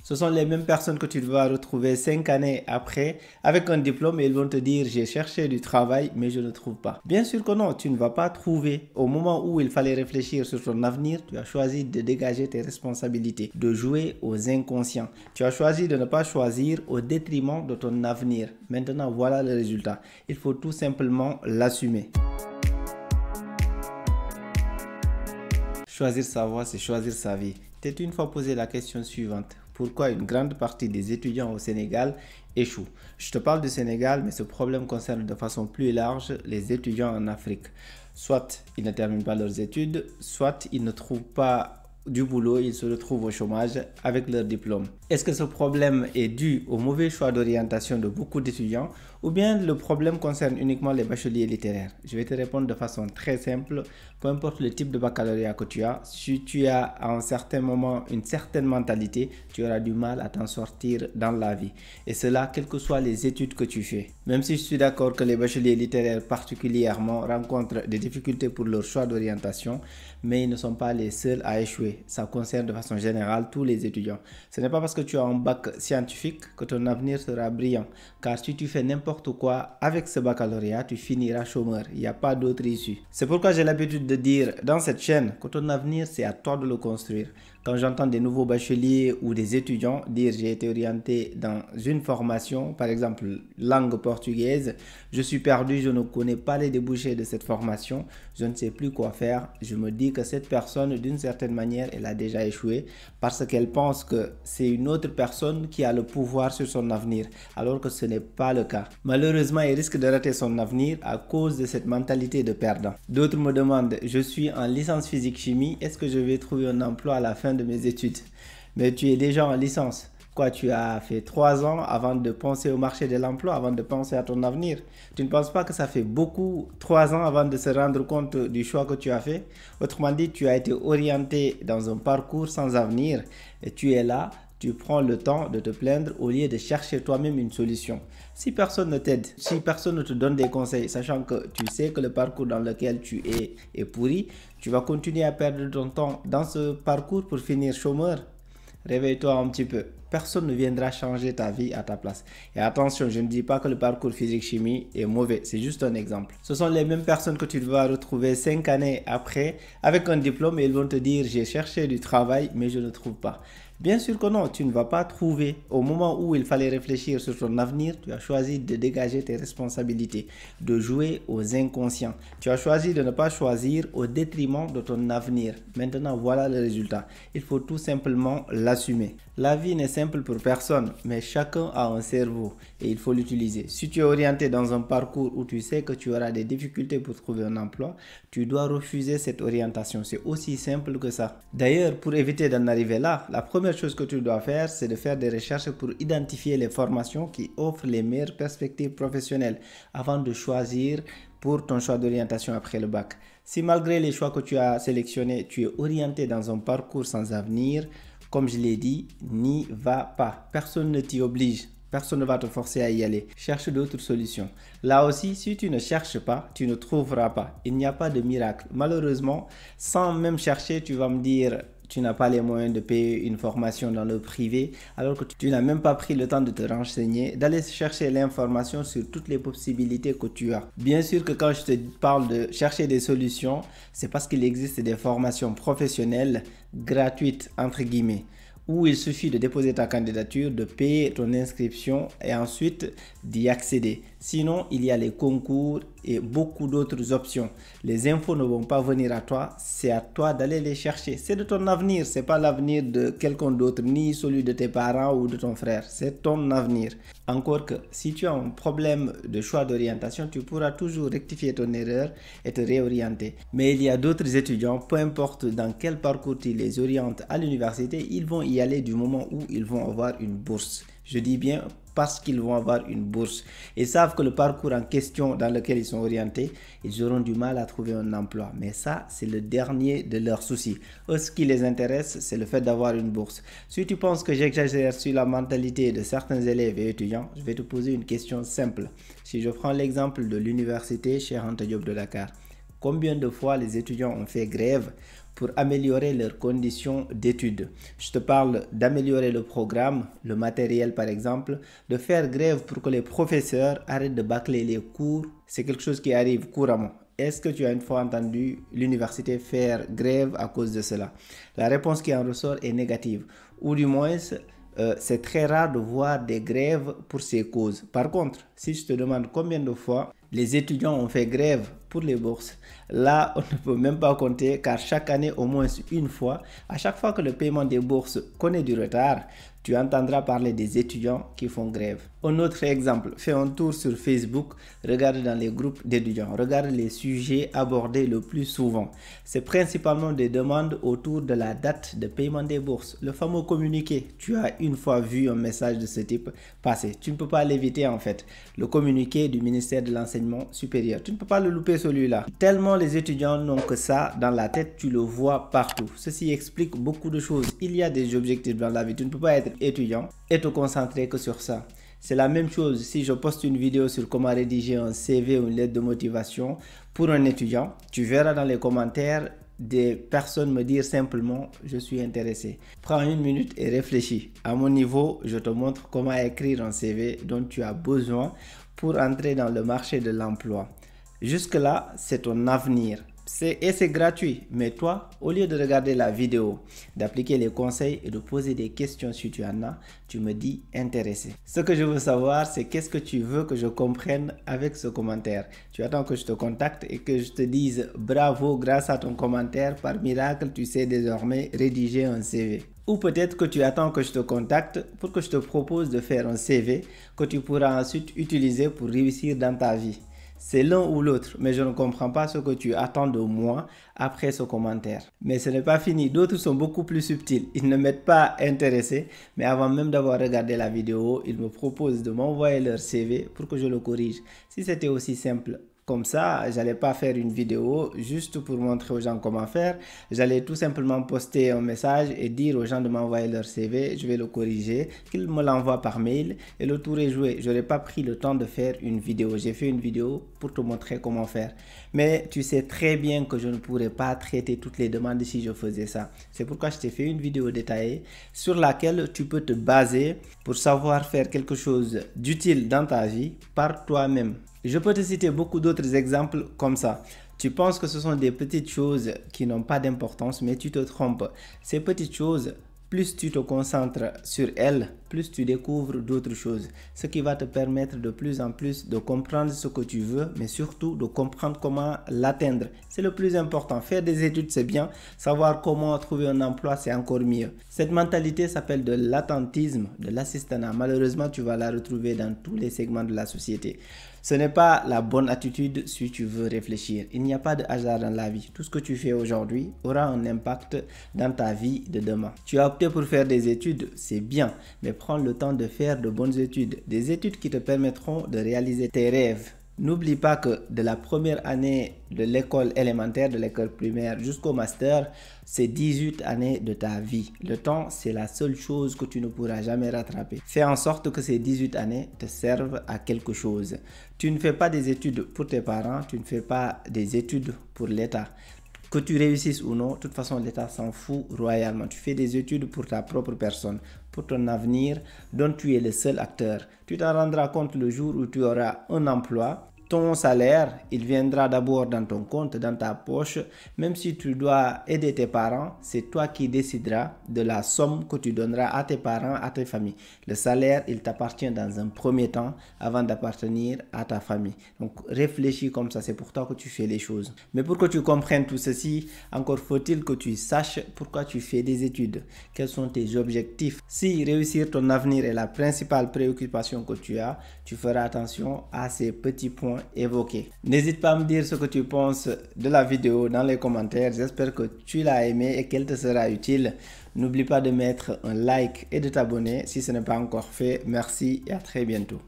Ce sont les mêmes personnes que tu vas retrouver 5 années après avec un diplôme et ils vont te dire j'ai cherché du travail mais je ne trouve pas. Bien sûr que non, tu ne vas pas trouver. Au moment où il fallait réfléchir sur ton avenir, tu as choisi de dégager tes responsabilités, de jouer aux inconscients. Tu as choisi de ne pas choisir au détriment de ton avenir. Maintenant, voilà le résultat. Il faut tout simplement l'assumer. Choisir sa voie, c'est choisir sa vie. T'es une fois posé la question suivante. Pourquoi une grande partie des étudiants au Sénégal échouent? Je te parle du Sénégal, mais ce problème concerne de façon plus large les étudiants en Afrique. Soit ils ne terminent pas leurs études, soit ils ne trouvent pas du boulot, ils se retrouvent au chômage avec leur diplôme. Est-ce que ce problème est dû au mauvais choix d'orientation de beaucoup d'étudiants ou bien le problème concerne uniquement les bacheliers littéraires? Je vais te répondre de façon très simple. Peu importe le type de baccalauréat que tu as, si tu as à un certain moment une certaine mentalité, tu auras du mal à t'en sortir dans la vie. Et cela, quelles que soient les études que tu fais. Même si je suis d'accord que les bacheliers littéraires particulièrement rencontrent des difficultés pour leur choix d'orientation, mais ils ne sont pas les seuls à échouer. Ça concerne de façon générale tous les étudiants. Ce n'est pas parce que tu as un bac scientifique que ton avenir sera brillant. Car si tu fais n'importe quoi avec ce baccalauréat, tu finiras chômeur. Il n'y a pas d'autre issue. C'est pourquoi j'ai l'habitude de dire dans cette chaîne que ton avenir, c'est à toi de le construire. Quand j'entends des nouveaux bacheliers ou des étudiants dire j'ai été orienté dans une formation, par exemple langue portugaise, je suis perdu, je ne connais pas les débouchés de cette formation, je ne sais plus quoi faire, je me dis que cette personne d'une certaine manière, elle a déjà échoué parce qu'elle pense que c'est une autre personne qui a le pouvoir sur son avenir, alors que ce n'est pas le cas. Malheureusement, il risque de rater son avenir à cause de cette mentalité de perdant. D'autres me demandent, je suis en licence physique-chimie, est-ce que je vais trouver un emploi à la fin de mes études? Mais tu es déjà en licence. Quoi, tu as fait 3 ans avant de penser au marché de l'emploi, avant de penser à ton avenir. Tu ne penses pas que ça fait beaucoup, 3 ans avant de se rendre compte du choix que tu as fait? Autrement dit, tu as été orienté dans un parcours sans avenir et tu es là, tu prends le temps de te plaindre au lieu de chercher toi-même une solution. Si personne ne t'aide, si personne ne te donne des conseils, sachant que tu sais que le parcours dans lequel tu es est pourri, tu vas continuer à perdre ton temps dans ce parcours pour finir chômeur. Réveille-toi un petit peu. Personne ne viendra changer ta vie à ta place. Et attention, je ne dis pas que le parcours physique-chimie est mauvais. C'est juste un exemple. Ce sont les mêmes personnes que tu vas retrouver 5 années après avec un diplôme et ils vont te dire j'ai cherché du travail mais je ne trouve pas. Bien sûr que non, tu ne vas pas trouver. Au moment où il fallait réfléchir sur ton avenir, tu as choisi de dégager tes responsabilités, de jouer aux inconscients. Tu as choisi de ne pas choisir au détriment de ton avenir. Maintenant, voilà le résultat. Il faut tout simplement l'assumer. La vie n'est simple pour personne, mais chacun a un cerveau et il faut l'utiliser. Si tu es orienté dans un parcours où tu sais que tu auras des difficultés pour trouver un emploi, tu dois refuser cette orientation. C'est aussi simple que ça. D'ailleurs, pour éviter d'en arriver là, la première chose que tu dois faire, c'est de faire des recherches pour identifier les formations qui offrent les meilleures perspectives professionnelles avant de choisir pour ton choix d'orientation après le bac. Si malgré les choix que tu as sélectionnés, tu es orienté dans un parcours sans avenir, comme je l'ai dit, n'y va pas. Personne ne t'y oblige. Personne ne va te forcer à y aller. Cherche d'autres solutions. Là aussi, si tu ne cherches pas, tu ne trouveras pas. Il n'y a pas de miracle. Malheureusement, sans même chercher, tu vas me dire tu n'as pas les moyens de payer une formation dans le privé alors que tu n'as même pas pris le temps de te renseigner, d'aller chercher l'information sur toutes les possibilités que tu as. Bien sûr que quand je te parle de chercher des solutions, c'est parce qu'il existe des formations professionnelles gratuites entre guillemets, où il suffit de déposer ta candidature, de payer ton inscription et ensuite d'y accéder. Sinon, il y a les concours et beaucoup d'autres options. Les infos ne vont pas venir à toi, c'est à toi d'aller les chercher. C'est de ton avenir, c'est pas l'avenir de quelqu'un d'autre, ni celui de tes parents ou de ton frère. C'est ton avenir. Encore que, si tu as un problème de choix d'orientation, tu pourras toujours rectifier ton erreur et te réorienter. Mais il y a d'autres étudiants, peu importe dans quel parcours tu les orientes à l'université, ils vont y aller du moment où ils vont avoir une bourse. Je dis bien parce qu'ils vont avoir une bourse. Ils savent que le parcours en question dans lequel ils sont orientés, ils auront du mal à trouver un emploi. Mais ça, c'est le dernier de leurs soucis. Eux, ce qui les intéresse, c'est le fait d'avoir une bourse. Si tu penses que j'exagère sur la mentalité de certains élèves et étudiants, je vais te poser une question simple. Si je prends l'exemple de l'université Cheikh Anta Diop de Dakar, combien de fois les étudiants ont fait grève pour améliorer leurs conditions d'études. Je te parle d'améliorer le programme, le matériel par exemple, de faire grève pour que les professeurs arrêtent de bâcler les cours. C'est quelque chose qui arrive couramment. Est-ce que tu as une fois entendu l'université faire grève à cause de cela? La réponse qui en ressort est négative, ou du moins c'est très rare de voir des grèves pour ces causes. Par contre, si je te demande combien de fois les étudiants ont fait grève pour les bourses, là on ne peut même pas compter, car chaque année au moins une fois, à chaque fois que le paiement des bourses connaît du retard, tu entendras parler des étudiants qui font grève. Un autre exemple, fais un tour sur Facebook, regarde dans les groupes d'étudiants, regarde les sujets abordés le plus souvent. C'est principalement des demandes autour de la date de paiement des bourses, le fameux communiqué. Tu as une fois vu un message de ce type passer, tu ne peux pas l'éviter en fait. Le communiqué du ministère de l'enseignement supérieur, tu ne peux pas le louper celui-là. Tellement les étudiants n'ont que ça dans la tête, tu le vois partout. Ceci explique beaucoup de choses. Il y a des objectifs dans la vie, tu ne peux pas être étudiant et te concentrer que sur ça. C'est la même chose si je poste une vidéo sur comment rédiger un CV ou une lettre de motivation pour un étudiant. Tu verras dans les commentaires des personnes me dire simplement « je suis intéressé ». Prends une minute et réfléchis. À mon niveau, je te montre comment écrire un CV dont tu as besoin pour entrer dans le marché de l'emploi. Jusque-là, c'est ton avenir. Et c'est gratuit, mais toi, au lieu de regarder la vidéo, d'appliquer les conseils et de poser des questions si tu en as, tu me dis intéressé. Ce que je veux savoir, c'est qu'est-ce que tu veux que je comprenne avec ce commentaire. Tu attends que je te contacte et que je te dise bravo, grâce à ton commentaire, par miracle, tu sais désormais rédiger un CV. Ou peut-être que tu attends que je te contacte pour que je te propose de faire un CV que tu pourras ensuite utiliser pour réussir dans ta vie. C'est l'un ou l'autre, mais je ne comprends pas ce que tu attends de moi après ce commentaire. Mais ce n'est pas fini, d'autres sont beaucoup plus subtils. Ils ne mettent pas intéressé, mais avant même d'avoir regardé la vidéo, ils me proposent de m'envoyer leur CV pour que je le corrige. Si c'était aussi simple comme ça, j'allais pas faire une vidéo juste pour montrer aux gens comment faire. J'allais tout simplement poster un message et dire aux gens de m'envoyer leur CV. Je vais le corriger, qu'ils me l'envoient par mail et le tour est joué. Je n'aurais pas pris le temps de faire une vidéo. J'ai fait une vidéo pour te montrer comment faire. Mais tu sais très bien que je ne pourrais pas traiter toutes les demandes si je faisais ça. C'est pourquoi je t'ai fait une vidéo détaillée sur laquelle tu peux te baser pour savoir faire quelque chose d'utile dans ta vie par toi-même. Je peux te citer beaucoup d'autres exemples comme ça. Tu penses que ce sont des petites choses qui n'ont pas d'importance, mais tu te trompes. Ces petites choses, plus tu te concentres sur elles, plus tu découvres d'autres choses. Ce qui va te permettre de plus en plus de comprendre ce que tu veux, mais surtout de comprendre comment l'atteindre. C'est le plus important. Faire des études, c'est bien. Savoir comment trouver un emploi, c'est encore mieux. Cette mentalité s'appelle de l'attentisme, de l'assistanat. Malheureusement, tu vas la retrouver dans tous les segments de la société. Ce n'est pas la bonne attitude si tu veux réfléchir. Il n'y a pas de hasard dans la vie. Tout ce que tu fais aujourd'hui aura un impact dans ta vie de demain. Tu as opté pour faire des études, c'est bien, mais prends le temps de faire de bonnes études. Des études qui te permettront de réaliser tes rêves. N'oublie pas que de la première année de l'école élémentaire, de l'école primaire jusqu'au master, c'est 18 années de ta vie. Le temps, c'est la seule chose que tu ne pourras jamais rattraper. Fais en sorte que ces 18 années te servent à quelque chose. Tu ne fais pas des études pour tes parents, tu ne fais pas des études pour l'État. Que tu réussisses ou non, de toute façon, l'État s'en fout royalement. Tu fais des études pour ta propre personne, pour ton avenir, dont tu es le seul acteur. Tu t'en rendras compte le jour où tu auras un emploi. Ton salaire, il viendra d'abord dans ton compte, dans ta poche. Même si tu dois aider tes parents, c'est toi qui décideras de la somme que tu donneras à tes parents, à tes familles. Le salaire, il t'appartient dans un premier temps avant d'appartenir à ta famille. Donc réfléchis comme ça, c'est pour toi que tu fais les choses. Mais pour que tu comprennes tout ceci, encore faut-il que tu saches pourquoi tu fais des études. Quels sont tes objectifs? Si réussir ton avenir est la principale préoccupation que tu as, tu feras attention à ces petits points évoqués. N'hésite pas à me dire ce que tu penses de la vidéo dans les commentaires. J'espère que tu l'as aimé et qu'elle te sera utile. N'oublie pas de mettre un like et de t'abonner si ce n'est pas encore fait. Merci et à très bientôt.